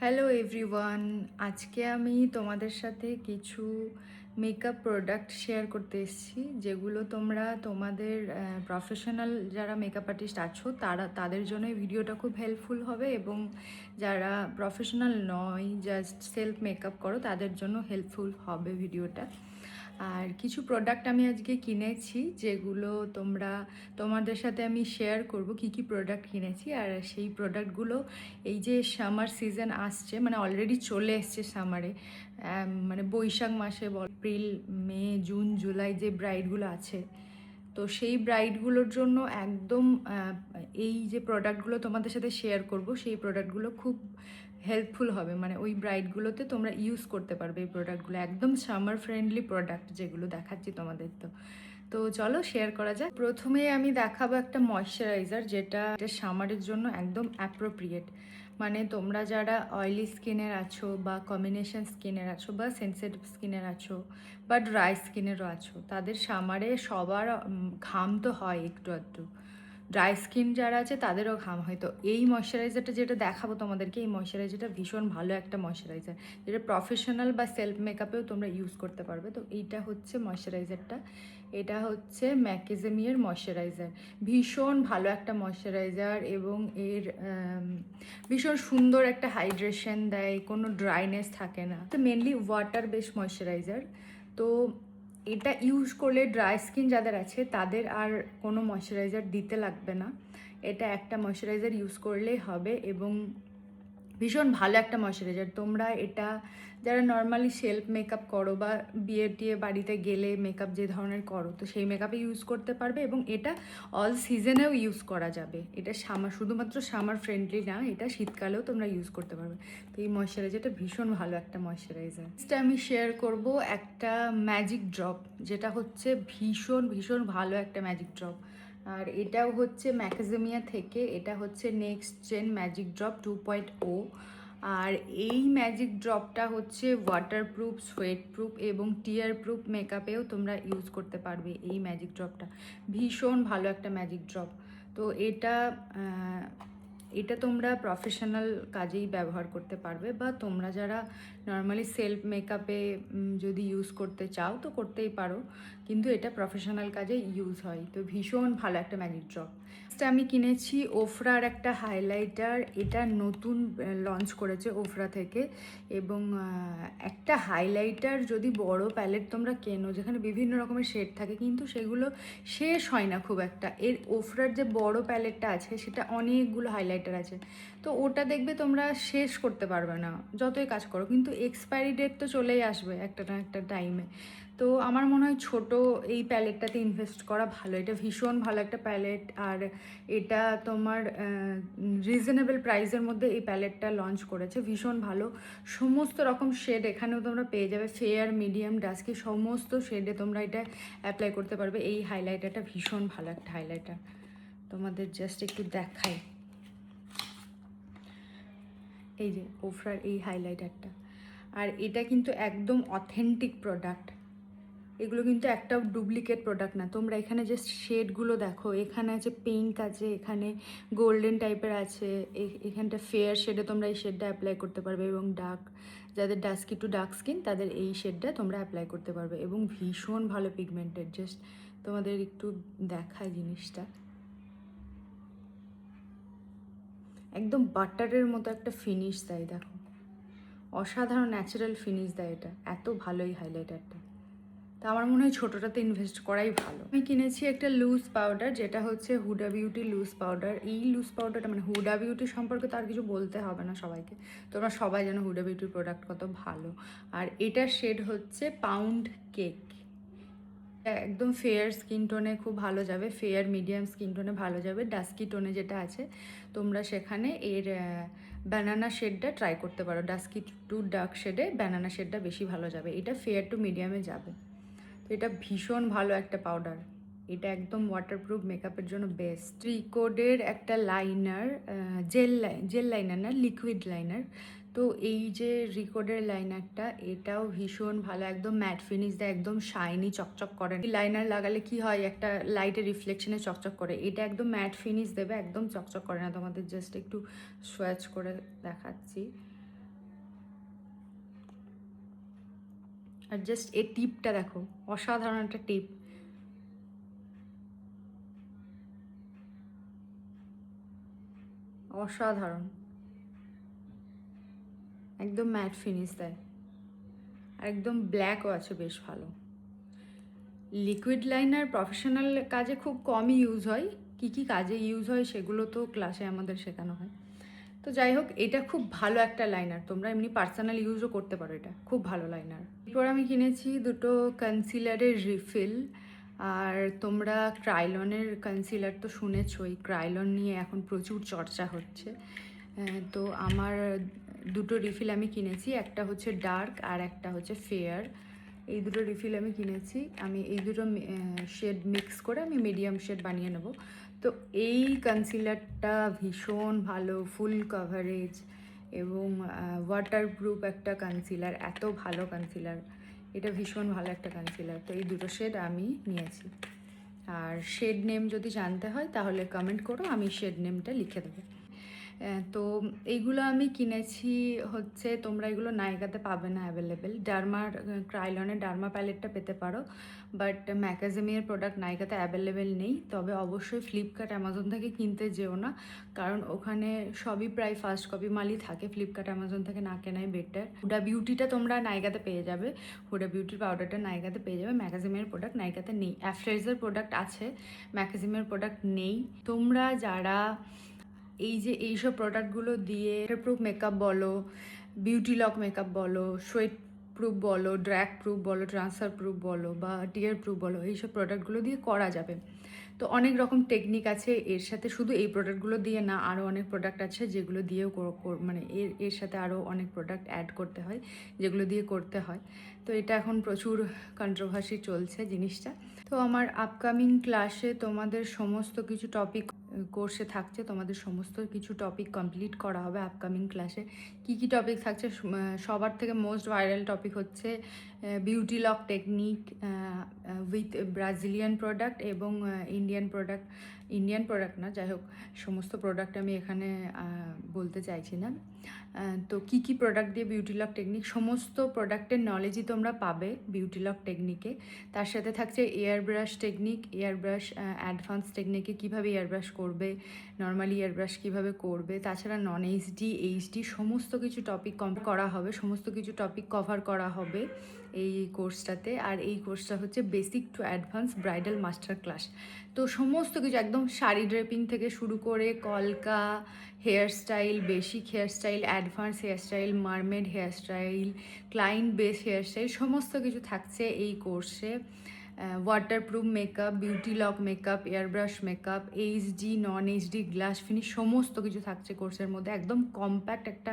Hello everyone, আজকে আমি তোমাদের সাথে কিছু মেকআপ প্রোডাক্ট শেয়ার করতে এসেছি যেগুলো তোমরা তোমাদের প্রফেশনাল যারা মেকআপ আর্টিস্ট আছো তাদের জন্য এই ভিডিওটা খুব হেল্পফুল হবে, এবং যারা প্রফেশনাল নয় জাস্ট সেলফ মেকআপ করো তাদের জন্য হেল্পফুল হবে ভিডিওটা। আর কিছু প্রোডাক্ট আমি আজকে কিনেছি যেগুলো তোমাদের সাথে আমি শেয়ার করব কি কি প্রোডাক্ট কিনেছি। আর সেই প্রোডাক্টগুলো এই যে সামার সিজন আসছে, মানে অলরেডি চলে এসছে সামারে, মানে বৈশাখ মাসে এপ্রিল মে জুন জুলাই যে ব্রাইডগুলো আছে, তো সেই ব্রাইডগুলোর জন্য একদম এই যে প্রোডাক্টগুলো তোমাদের সাথে শেয়ার করব সেই প্রোডাক্টগুলো খুব হেল্পফুল হবে। মানে ওই ব্রাইডগুলোতে তোমরা ইউজ করতে পারবে এই প্রোডাক্টগুলো, একদম সামার ফ্রেন্ডলি প্রোডাক্ট যেগুলো দেখাচ্ছি তোমাদের। তো চলো শেয়ার করা যায়। প্রথমে আমি দেখাবো একটা ময়শ্চারাইজার যেটা সামারের জন্য একদম অ্যাপ্রোপ্রিয়েট। মানে তোমরা যারা অয়েলি স্কিনের আছো বা কম্বিনেশন স্কিনের আছো বা সেন্সিটিভ স্কিনের আছো বা ড্রাই স্কিনেরও আছো, তাদের সামারে সবার ঘাম তো হয় একটু আধটু। ড্রাই স্কিন যারা আছে তাদেরও ঘাম হয়। তো এই ময়শ্চারাইজারটা যেটা দেখাবো তোমাদেরকে, এই ময়শ্চারাইজারটা ভীষণ ভালো একটা ময়শ্চারাইজার, যেটা প্রফেশনাল বা সেলফ মেকআপেও তোমরা ইউজ করতে পারবে। তো এইটা হচ্ছে ময়শ্চারাইজারটা, এটা হচ্ছে ম্যাকেজেমিয়ার ময়শ্চারাইজার। ভীষণ ভালো একটা ময়শ্চারাইজার এবং এর ভীষণ সুন্দর একটা হাইড্রেশন দেয়, কোনো ড্রাইনেস থাকে না। তো মেনলি ওয়াটার বেস ময়শ্চারাইজার। তো এটা ইউজ করলে ড্রাই স্কিন যাদের আছে তাদের আর কোনো ময়শ্চারাইজার দিতে লাগবে না, এটা একটা ময়শ্চারাইজার ইউজ করলেই হবে। এবং ভীষণ ভালো একটা ময়শ্চারাইজার। তোমরা এটা যারা নর্মালি সেলফ মেকআপ করো বা বিয়ে টিয়ে বাড়িতে গেলে মেকআপ যে ধরনের করো, তো সেই মেকআপে ইউজ করতে পারবে। এবং এটা অল সিজনেও ইউজ করা যাবে। এটা শুধুমাত্র সামার ফ্রেন্ডলি না, এটা শীতকালেও তোমরা ইউজ করতে পারবে। তো এই ময়শ্চারাইজারটা ভীষণ ভালো একটা ময়শ্চারাইজার। নেক্সট আমি শেয়ার করব একটা ম্যাজিক ড্রপ, যেটা হচ্ছে ভীষণ ভীষণ ভালো একটা ম্যাজিক ড্রপ। আর এটাও হচ্ছে ম্যাকাজেমিয়া থেকে, এটা হচ্ছে নেক্সট জেন ম্যাজিক ড্রপ 2.0। আর এই ম্যাজিক ড্রপটা হচ্ছে ওয়াটারপ্রুফ, সোয়েট প্রুফ এবং টিয়ার প্রুফ মেকআপেও তোমরা ইউজ করতে পারবে। এই ম্যাজিক ড্রপটা ভীষণ ভালো একটা ম্যাজিক ড্রপ। তো এটা তোমরা প্রফেশনাল কাজেই ব্যবহার করতে পারবে, বা তোমরা যারা নর্মালি সেলফ মেকআপে যদি ইউজ করতে চাও তো করতেই পারো, কিন্তু এটা প্রফেশনাল কাজে ইউজ হয়। তো ভীষণ ভালো একটা ম্যাজিক ড্রপ। আমি কিনেছি ওফরার একটা হাইলাইটার, এটা নতুন লঞ্চ করেছে ওফরা থেকে। এবং একটা হাইলাইটার যদি বড় প্যালেট তোমরা কেনো যেখানে বিভিন্ন রকমের শেড থাকে, কিন্তু সেগুলো শেষ হয় না খুব একটা। এর ওফরার যে বড় প্যালেটটা আছে সেটা অনেকগুলো হাইলাইটার আছে, তো ওটা দেখবে তোমরা শেষ করতে পারবে না যতই কাজ করো, কিন্তু এক্সপায়ারি ডেট তো চলেই আসবে একটা না একটা টাইমে। তো আমার মনে হয় ছোট এই প্যালেটটাতে ইনভেস্ট করা ভালো। এটা ভীষণ ভালো একটা প্যালেট, আর এটা তোমার রিজনেবল প্রাইসের মধ্যে এই প্যালেটটা লঞ্চ করেছে। ভীষণ ভালো, সমস্ত রকম শেড এখানেও তোমরা পেয়ে যাবে, ফেয়ার মিডিয়াম ডাস্কি সমস্ত শেডে তোমরা এটা অ্যাপ্লাই করতে পারবে। এই হাইলাইটারটা ভীষণ ভালো একটা হাইলাইটার, তোমাদের জাস্ট একটু দেখাই। এই যে ওফরার এই হাইলাইটারটা, আর এটা কিন্তু একদম অথেন্টিক প্রোডাক্ট, এগুলো কিন্তু একটাও ডুপ্লিকেট প্রোডাক্ট না। তোমরা এখানে জাস্ট শেডগুলো দেখো, এখানে আছে পিঙ্ক আছে, এখানে গোল্ডেন টাইপের আছে, এখানটা ফেয়ার শেডে তোমরা এই শেডটা অ্যাপ্লাই করতে পারবে, এবং ডার্ক যাদের ডাস্কি টু ডার্ক স্কিন তাদের এই শেডটা তোমরা অ্যাপ্লাই করতে পারবে। এবং ভীষণ ভালো পিগমেন্টেড, জাস্ট তোমাদের একটু দেখায় জিনিসটা, একদম বাটারের মতো একটা ফিনিশ দেয়, দেখো অসাধারণ ন্যাচারাল ফিনিশ দেয় এটা, এত ভালো এই হাইলাইটারটা। তো আমার মনে হয় ছোটোটাতে ইনভেস্ট করাই ভালো। আমি কিনেছি একটা লুজ পাউডার, যেটা হচ্ছে হুডা বিউটি লুজ পাউডার। এই লুজ পাউডারটা মানে হুডা বিউটি সম্পর্কে তো আর কিছু বলতে হবে না সবাইকে, তোমরা সবাই জানো হুডা বিউটির প্রোডাক্ট কত ভালো। আর এটার শেড হচ্ছে পাউন্ড কেক, একদম ফেয়ার স্কিন টোনে খুব ভালো যাবে, ফেয়ার মিডিয়াম স্কিন টোনে ভালো যাবে। ডাস্কি টোনে যেটা আছে তোমরা সেখানে এর ব্যানানা শেডটা ট্রাই করতে পারো। ডাস্কি টু ডার্ক শেডে ব্যানানা শেডটা বেশি ভালো যাবে, এটা ফেয়ার টু মিডিয়ামে যাবে। তো এটা ভীষণ ভালো একটা পাউডার, এটা একদম ওয়াটারপ্রুফ মেকআপের জন্য বেস্ট। রিকোডের একটা লাইনার, জেল লাইনার না, লিকুইড লাইনার। তো এই যে রিকোডের লাইনারটা, এটাও ভীষণ ভালো, একদম ম্যাট ফিনিশ দেয়, একদম শাইনি চকচক করে। লাইনার লাগালে কি হয়, একটা লাইটের রিফ্লেকশনে চকচক করে, এটা একদম ম্যাট ফিনিশ দেবে, একদম চকচক করে না। তোমাদের জাস্ট একটু সোয়াচ করে দেখাচ্ছি, আর জাস্ট এই টিপটা দেখো, অসাধারণ একটা টিপ। অসাধারণ, একদম ম্যাট ফিনিশ দেয়, আর একদম ব্ল্যাকও আছে, বেশ ভালো। লিকুইড লাইনার প্রফেশনাল কাজে খুব কমই ইউজ হয়, কী কাজে ইউজ হয় সেগুলো তো ক্লাসে আমাদের শেখানো হয়। তো যাই হোক, এটা খুব ভালো একটা লাইনার, তোমরা এমনি পার্সোনাল ইউজও করতে পারো, এটা খুব ভালো লাইনার। এরপর আমি কিনেছি দুটো কনসিলারের রিফিল। আর তোমরা ক্রাইলনের কনসিলার তো শুনেছই, ক্রাইলন নিয়ে এখন প্রচুর চর্চা হচ্ছে। তো আমার দুটো রিফিল আমি কিনেছি, একটা হচ্ছে ডার্ক আর একটা হচ্ছে ফেয়ার। এই দুটো রিফিল আমি কিনেছি, আমি এই দুটো শেড মিক্স করে আমি মিডিয়াম শেড বানিয়ে নেব। তো এই কনসিলারটা ভীষণ ভালো, ফুল কভারেজ এবং ওয়াটারপ্রুফ একটা কনসিলার, এত ভালো কনসিলার, এটা ভীষণ ভালো একটা কনসিলার। তো এই দুটো শেড আমি নিয়েছি। আর শেড নেম যদি জানতে হয় তাহলে কমেন্ট করো, আমি শেড নেমটা লিখে দেবো। তো এইগুলো আমি কিনেছি হচ্ছে, তোমরা এগুলো নাইকাতে পাবে না অ্যাভেলেবেল। ডার্মার ক্রাইলনের ডার্মা প্যালেটটা পেতে পারো, বাট ম্যাকাজেমিয়ার প্রোডাক্ট নাইকাতে অ্যাভেলেবেল নেই। তবে অবশ্যই ফ্লিপকার্ট অ্যামাজন থেকে কিনতে যেও না, কারণ ওখানে সবই প্রায় ফার্স্ট কপি মালই থাকে, ফ্লিপকার্ট অ্যামাজন থেকে না কেনাই বেটার। হুডা বিউটিটা তোমরা নাইকাতে পেয়ে যাবে, হুডা বিউটির পাউডারটা নাইকাতে পেয়ে যাবে, ম্যাকাজেমিয়ার প্রোডাক্ট নাইকাতে নেই। অ্যাফ্রেজের প্রোডাক্ট আছে, ম্যাকাজেমিয়ার প্রোডাক্ট নেই। তোমরা যারা এই যে এইসব প্রোডাক্টগুলো দিয়ে প্রুফ মেকআপ বলো, বিউটি লক মেকআপ বলো, সোয়েট প্রুফ বলো, ড্র্যাগ প্রুফ বলো, ট্রান্সফার প্রুফ বলো বা টিয়ার প্রুফ বলো, এইসব প্রোডাক্টগুলো দিয়ে করা যাবে। তো অনেক রকম টেকনিক আছে এর সাথে, শুধু এই প্রোডাক্টগুলো দিয়ে না, আরও অনেক প্রোডাক্ট আছে যেগুলো দিয়েও মানে এর সাথে আরও অনেক প্রোডাক্ট অ্যাড করতে হয়, যেগুলো দিয়ে করতে হয়। তো এটা এখন প্রচুর কন্ট্রোভার্সি চলছে জিনিসটা। তো আমার আপকামিং ক্লাসে তোমাদের সমস্ত কিছু টপিক কোর্সে থাকছে, তোমাদের সমস্ত কিছু টপিক কমপ্লিট করা হবে আপকামিং ক্লাসে। কি টপিক থাকছে, সবার থেকে মোস্ট ভাইরাল টপিক হচ্ছে beauty lock technique with Brazilian product এবং ইন্ডিয়ান প্রোডাক্ট না, যাই হোক সমস্ত প্রোডাক্ট আমি এখানে বলতে চাইছি না। তো কি প্রোডাক্ট দিয়ে বিউটি লক টেকনিক, সমস্ত প্রোডাক্টের নলেজই তোমরা পাবে বিউটি লক টেকনিকে। তার সাথে থাকছে air brush technique, air brush advance টেকনিকে কীভাবে এয়ার ব্রাশ করবে, নর্মালি এয়ার ব্রাশ কীভাবে করবে, তাছাড়া নন এইচডি সমস্ত কিছু টপিক করা হবে, সমস্ত কিছু টপিক কভার করা হবে এই কোর্সটাতে। আর এই কোর্সটা হচ্ছে basic to advance bridal master class. তো সমস্ত কিছু একদম শাড়ি ড্রেপিং থেকে শুরু করে কলকা, hairstyle, basic hairstyle, advance hairstyle, mermaid hairstyle, client base hairstyle, সমস্ত কিছু থাকছে এই কোর্সে। Waterproof makeup, beauty lock makeup, airbrush makeup, HD, নন এইচডি, গ্লাস ফিনিশ, সমস্ত কিছু থাকছে কোর্সের মধ্যে। একদম কম্প্যাক্ট একটা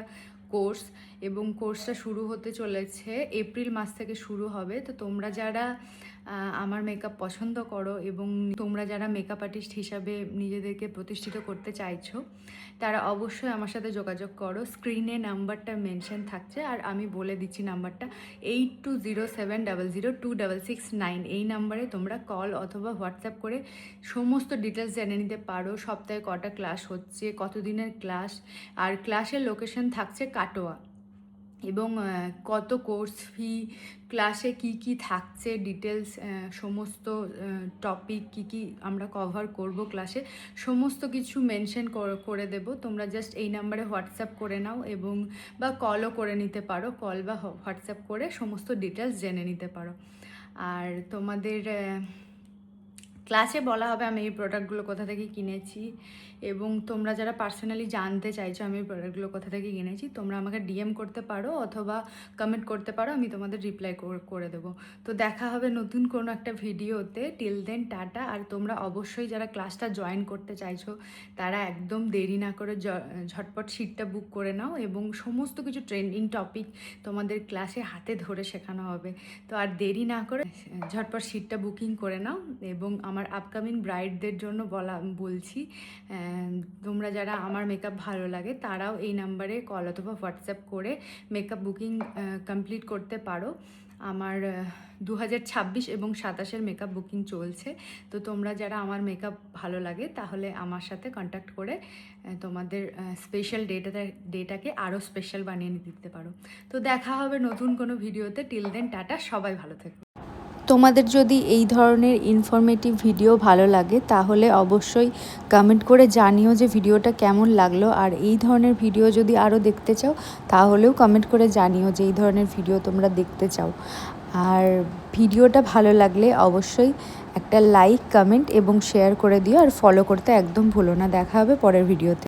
কোর্স, এবং কোর্সটা শুরু হতে চলেছে এপ্রিল মাস থেকে শুরু হবে। তো তোমরা যারা আমার মেকআপ পছন্দ করো এবং তোমরা যারা মেকআপ আর্টিস্ট হিসাবে নিজেদেরকে প্রতিষ্ঠিত করতে চাইছো, তারা অবশ্যই আমার সাথে যোগাযোগ করো। স্ক্রিনে নাম্বারটা মেনশন থাকছে, আর আমি বলে দিচ্ছি নাম্বারটা 8207002669। এই নাম্বারে তোমরা কল অথবা হোয়াটসঅ্যাপ করে সমস্ত ডিটেলস জেনে নিতে পারো। সপ্তাহে কটা ক্লাস হচ্ছে, কতদিনের ক্লাস, আর ক্লাসের লোকেশন থাকছে কাটোয়া, এবং কত কোর্স ফি, ক্লাসে কি থাকছে ডিটেলস, সমস্ত টপিক কি আমরা কভার করব ক্লাসে, সমস্ত কিছু মেনশন করে দেব। তোমরা জাস্ট এই নাম্বারে হোয়াটসঅ্যাপ করে নাও, এবং বা কলও করে নিতে পারো, কল বা হোয়াটসঅ্যাপ করে সমস্ত ডিটেলস জেনে নিতে পারো। আর তোমাদের ক্লাসে বলা হবে আমি এই প্রোডাক্টগুলো কোথা থেকে কিনেছি, এবং তোমরা যারা পার্সোনালি জানতে চাইছো আমি এই প্রোডাক্টগুলো কোথা থেকে কিনেছি, তোমরা আমাকে ডিএম করতে পারো অথবা কমেন্ট করতে পারো, আমি তোমাদের রিপ্লাই করে দেবো। তো দেখা হবে নতুন কোনো একটা ভিডিওতে। Till then tata. আর তোমরা অবশ্যই যারা ক্লাসটা জয়েন করতে চাইছো তারা একদম দেরি না করে ঝটপট সিটটা বুক করে নাও, এবং সমস্ত কিছু ট্রেন্ডিং টপিক তোমাদের ক্লাসে হাতে ধরে শেখানো হবে। তো আর দেরি না করে ঝটপট সিটটা বুকিং করে নাও। এবং আমার আপকামিং ব্রাইডদের জন্য বলছি, তোমরা যারা আমার মেকআপ ভালো লাগে তারাও এই নাম্বারে কল অথবা হোয়াটসঅ্যাপ করে মেকআপ বুকিং কমপ্লিট করতে পারো। আমার 2026 এবং 27-এর মেকআপ বুকিং চলছে। তো তোমরা যারা আমার মেকআপ ভালো লাগে তাহলে আমার সাথে কন্ট্যাক্ট করে তোমাদের স্পেশাল ডেটাকে আরও স্পেশাল বানিয়ে দিতে পারো। তো দেখা হবে নতুন কোনো ভিডিওতে। টিল দেন টাটা, সবাই ভালো থেকো। তোমাদের যদি এই ধরনের ইনফরমেটিভ ভিডিও ভালো লাগে তাহলে অবশ্যই কমেন্ট করে জানিও যে ভিডিওটা কেমন লাগলো। আর এই ধরনের ভিডিও যদি আরও দেখতে চাও তাহলেও কমেন্ট করে জানিও যে এই ধরনের ভিডিও তোমরা দেখতে চাও। আর ভিডিওটা ভালো লাগলে অবশ্যই একটা লাইক, কমেন্ট এবং শেয়ার করে দিও। আর ফলো করতে একদম ভুলো না। দেখা হবে পরের ভিডিওতে।